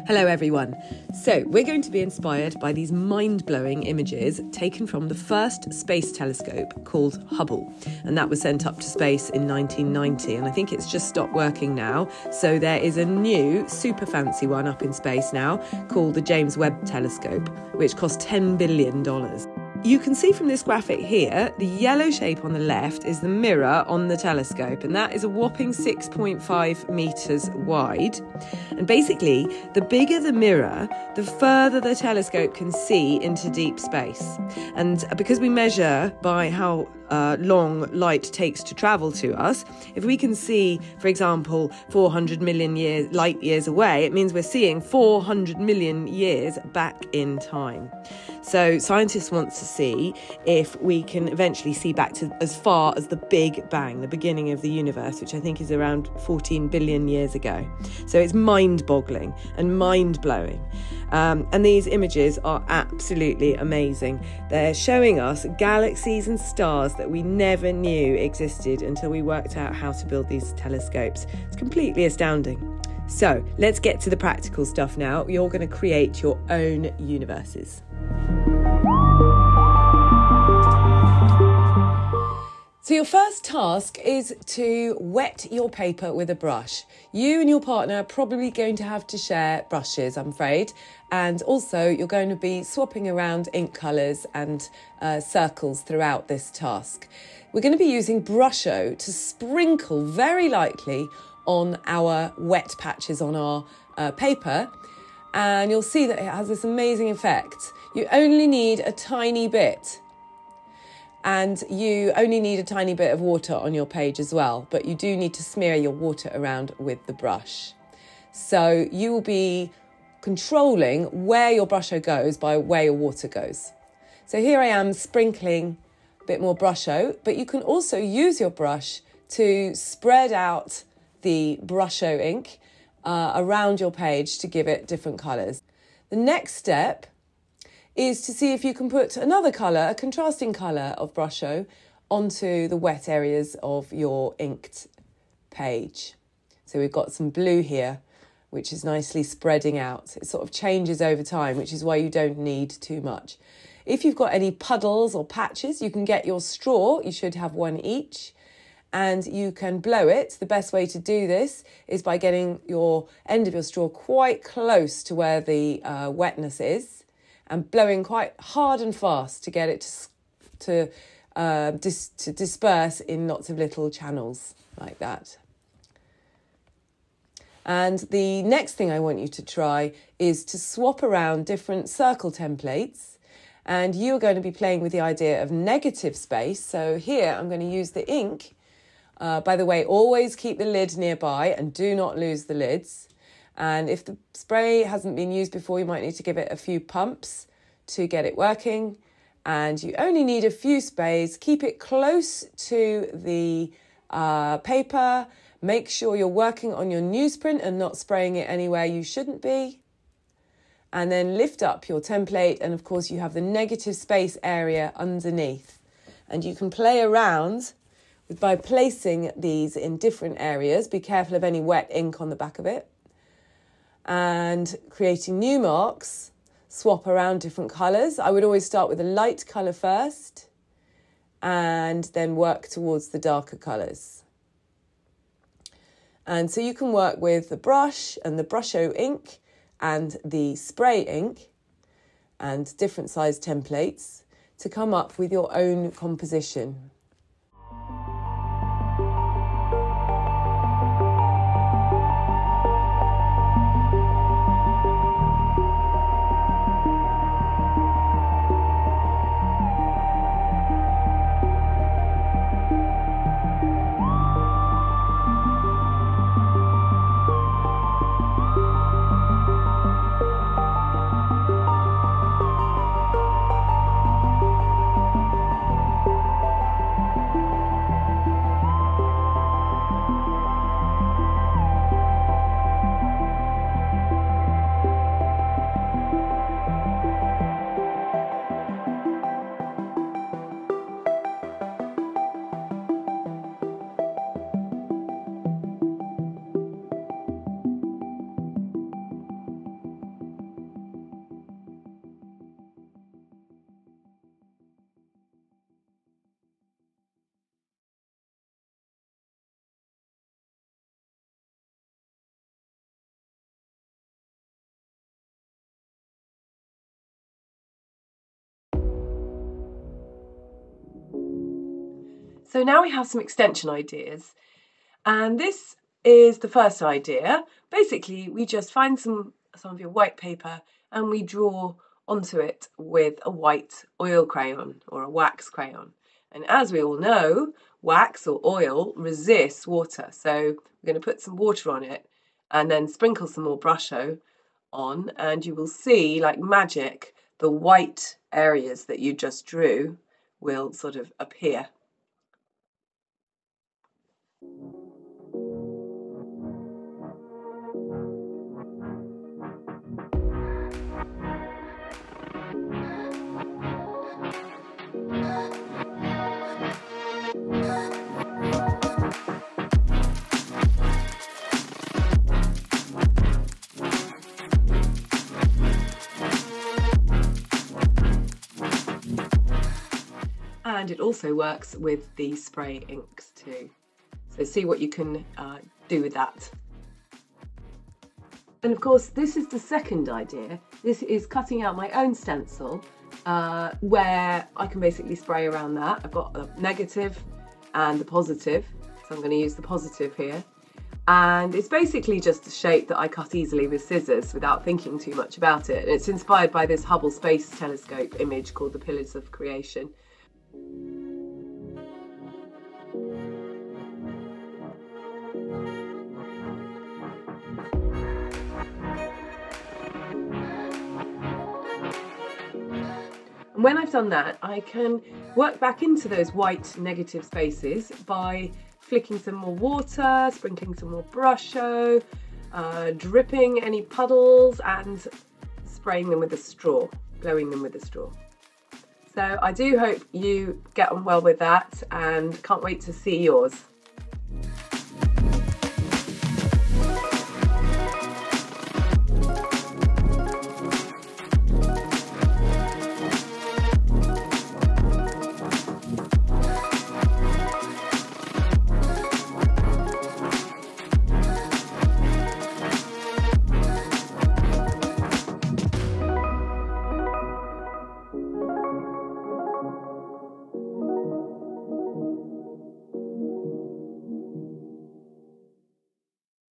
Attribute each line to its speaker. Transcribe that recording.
Speaker 1: Hello everyone. So we're going to be inspired by these mind-blowing images taken from the first space telescope called Hubble, and that was sent up to space in 1990, and I think it's just stopped working now. So there is a new super fancy one up in space now called the James Webb Telescope, which cost $10 billion. You can see from this graphic here, the yellow shape on the left is the mirror on the telescope, and that is a whopping 6.5 metres wide. And basically, the bigger the mirror, the further the telescope can see into deep space. And because we measure by how long light takes to travel to us, if we can see, for example, 400 million light years away, it means we're seeing 400 million years back in time. So scientists want to see if we can eventually see back to as far as the Big Bang, the beginning of the universe, which I think is around 14 billion years ago. So it's mind-boggling and mind-blowing. And these images are absolutely amazing. They're showing us galaxies and stars that we never knew existed until we worked out how to build these telescopes. It's completely astounding. So let's get to the practical stuff now. You're going to create your own universes. So your first task is to wet your paper with a brush. You and your partner are probably going to have to share brushes, I'm afraid. And also you're going to be swapping around ink colours and circles throughout this task. We're going to be using Brusho to sprinkle very lightly on our wet patches on our paper. And you'll see that it has this amazing effect. You only need a tiny bit. And you only need a tiny bit of water on your page as well, but you do need to smear your water around with the brush. So you will be controlling where your Brusho goes by where your water goes. So here I am sprinkling a bit more Brusho, but you can also use your brush to spread out the Brusho ink around your page to give it different colours. The next step is to see if you can put another colour, a contrasting colour of Brusho, onto the wet areas of your inked page. So we've got some blue here, which is nicely spreading out. It sort of changes over time, which is why you don't need too much. If you've got any puddles or patches, you can get your straw. You should have one each. And you can blow it. The best way to do this is by getting your end of your straw quite close to where the wetness is, and blowing quite hard and fast to get it to disperse in lots of little channels like that. And the next thing I want you to try is to swap around different circle templates, and you're going to be playing with the idea of negative space. So here I'm going to use the ink. By the way, always keep the lid nearby and do not lose the lids. And if the spray hasn't been used before, you might need to give it a few pumps to get it working. And you only need a few sprays. Keep it close to the paper. Make sure you're working on your newsprint and not spraying it anywhere you shouldn't be. And then lift up your template. And of course, you have the negative space area underneath. And you can play around by placing these in different areas. Be careful of any wet ink on the back of it. And creating new marks, swap around different colours. I would always start with a light colour first and then work towards the darker colours. And so you can work with the brush and the Brusho ink and the spray ink and different size templates to come up with your own composition.
Speaker 2: So now we have some extension ideas, and this is the first idea. Basically, we just find some of your white paper and we draw onto it with a white oil crayon or a wax crayon. And as we all know, wax or oil resists water. So we're going to put some water on it and then sprinkle some more Brusho on, and you will see, like magic, the white areas that you just drew will sort of appear. And it also works with the spray inks too. So see what you can do with that. And of course, this is the second idea. This is cutting out my own stencil where I can basically spray around that. I've got the negative and the positive, so I'm going to use the positive here. And it's basically just a shape that I cut easily with scissors without thinking too much about it. It's inspired by this Hubble Space Telescope image called the Pillars of Creation. And when I've done that, I can work back into those white negative spaces by flicking some more water, sprinkling some more Brusho, dripping any puddles and spraying them with a straw, blowing them with a straw. So I do hope you get on well with that and can't wait to see yours.